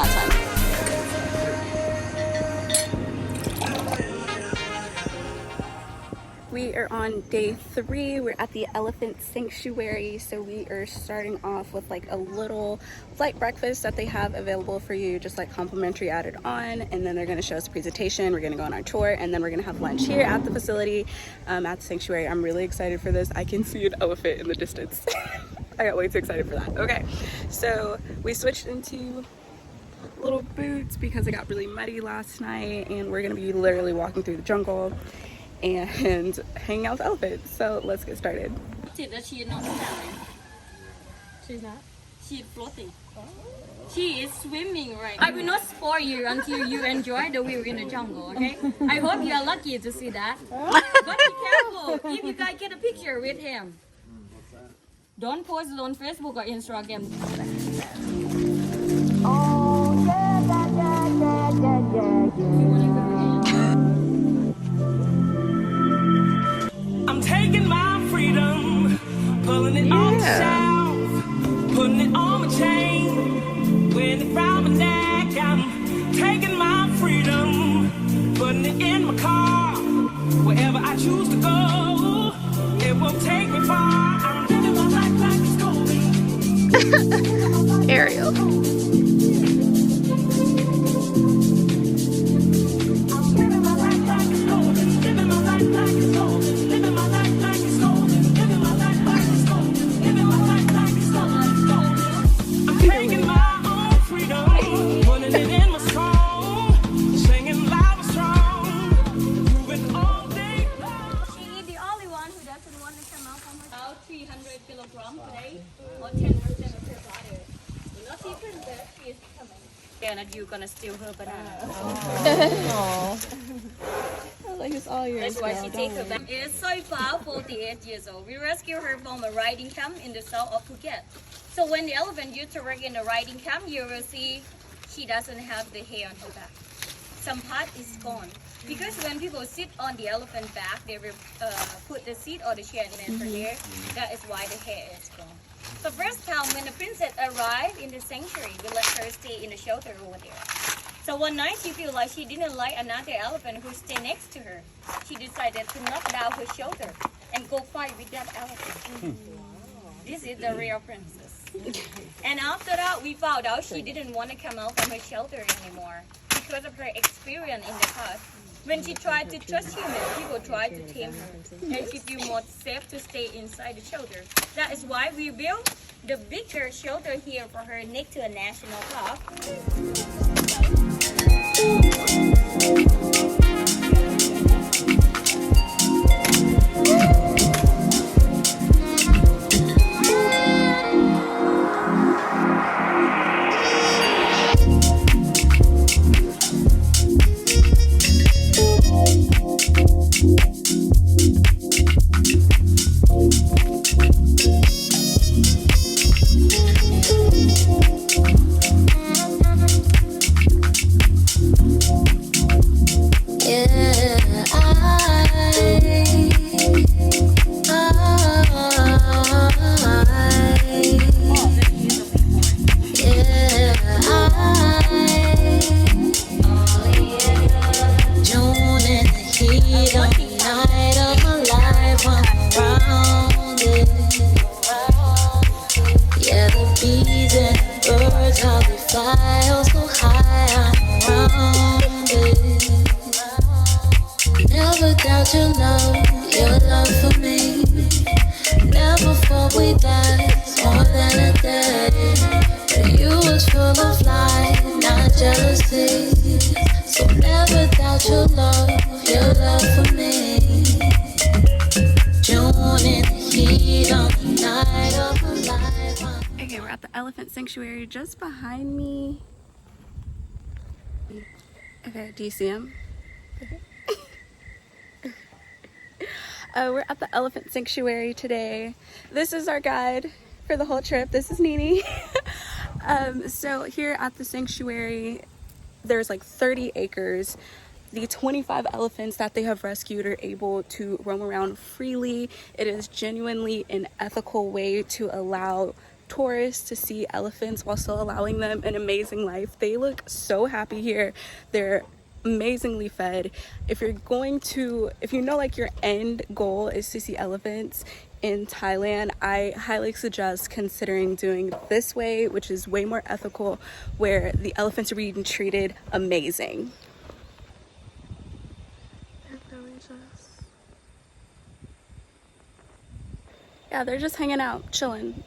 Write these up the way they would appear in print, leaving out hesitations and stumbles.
that time. We are on day 3. We're at the elephant sanctuary, so we are starting off with like a little light breakfast that they have available for you, just like complimentary added on, and then they're going to show us a presentation. We're going to go on our tour, and then we're going to have lunch here at the facility, at the sanctuary. I'm really excited for this. I can see an elephant in the distance. I got way too excited for that. Okay, so we switched into little boots because it got really muddy last night, and we're going to be literally walking through the jungle and hanging out with elephants. So let's get started. She's not swimming. She's not? She's floating. Oh. She is swimming right now. I will not spoil you until you enjoy the view in the jungle, okay? I hope you are lucky to see that. But be careful if you guys get a picture with him. Don't post it on Facebook or Instagram. Oh, I'm taking my freedom, pulling it on the shelf, putting it on my chain, wearing it round my neck. I'm taking my freedom, putting it in my car, wherever I choose to go, it won't take me far. I'm living my life like it's golden. Ariel. You're gonna steal her banana. Oh. Like it's all yours. That's why she takes her back. It's so far, 48 years old. We rescued her from a riding camp in the south of Phuket. So when the elephant used to work in the riding camp, you will see she doesn't have the hair on her back. Some part is gone. Because when people sit on the elephant back, they will put the seat or the chair in her hair. That is why the hair is gone. The first time when the princess arrived in the sanctuary, we let her stay in the shelter over there. So one night she felt like she didn't like another elephant who stayed next to her. She decided to knock down her shoulder and go fight with that elephant. This is the real princess. And after that, we found out she didn't want to come out from her shelter anymore because of her experience in the past. When she tried to trust humans, people tried to tame her, and she felt more safe to stay inside the shelter. That is why we built the bigger shelter here for her next to a national park. Okay, we're at the elephant sanctuary just behind me. Okay, do you see him? We're at the elephant sanctuary today. This is our guide for the whole trip. This is Nini. So here at the sanctuary, there's like 30 acres. The 25 elephants that they have rescued are able to roam around freely. It is genuinely an ethical way to allow tourists to see elephants while still allowing them an amazing life. They look so happy here. They're amazingly fed. If you know like your end goal is to see elephants in Thailand, I highly suggest considering doing this way, which is way more ethical, where the elephants are being treated amazing. Yeah, they're just hanging out, chilling.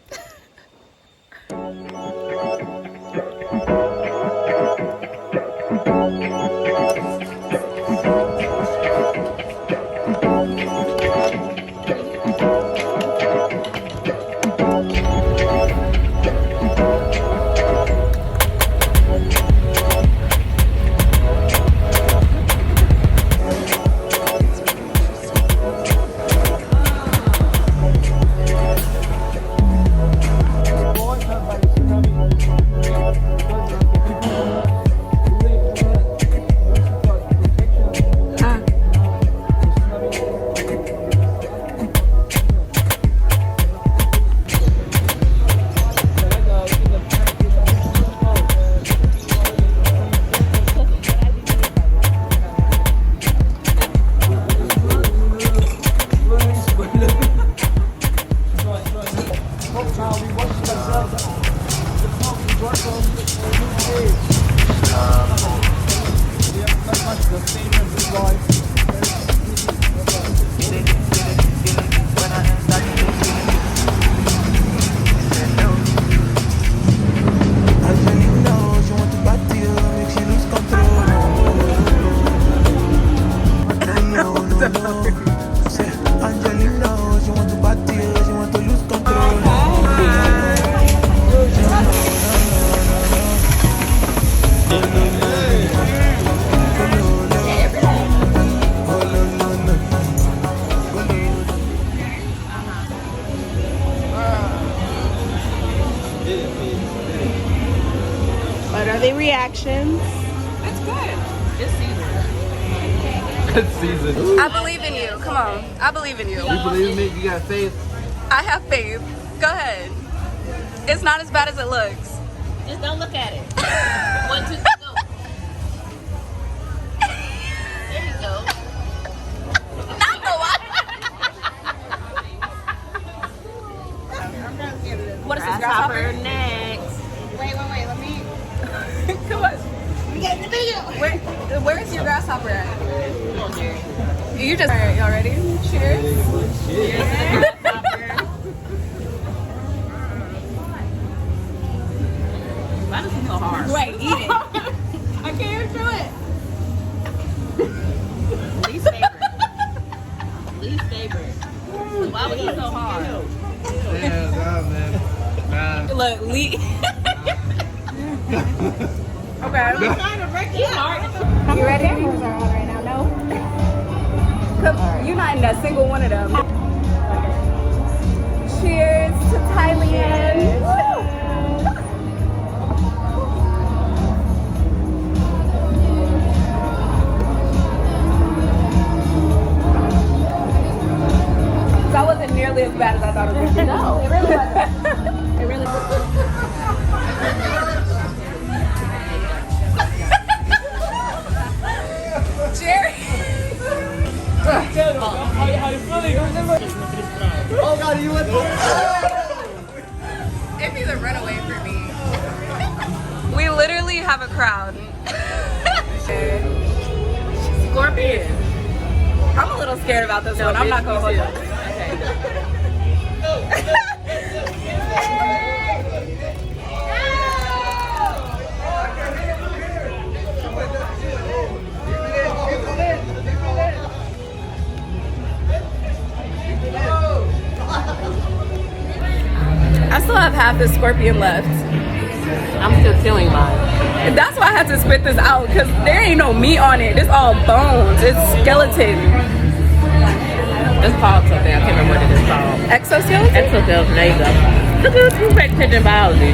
What are the reactions? It's good. It's seasoned. It's seasoned. I believe in you. Come on. I believe in you. You believe in me? You got faith? I have faith. Go ahead. It's not as bad as it looks. Just don't look at it. 1, 2, 3, go. There you go. Not the one. What is this, grasshopper? Next. Wait. Let me. Come on. Get in the video. Where's your grasshopper at? Come on, Jerry. You just. Alright, y'all ready? Cheers. Cheers. Why does it feel hard? Wait, eat it. I can't do it. Least favorite. So why would it be so hard? Yeah, nah, man. Nah. Look, Okay. I'm trying to break it hard. You ready? Cameras are on right now. No. You're not in a single one of them. Cheers to Thailand. That wasn't nearly as bad as I thought it was going to be. No, it really wasn't. It really wasn't. Jerry. Oh God, you went. It'd be the runaway for me. We literally have a crowd. Scorpion. I'm a little scared about this one. I'm not gonna hold you. I still have half the scorpion left. I'm still killing mine. That's why I had to spit this out, because there ain't no meat on it. It's all bones. It's skeleton. It's called something. I can't remember what it is called. Exoskeleton? Exoskeleton. There you go. Look at who's paying attention to biology.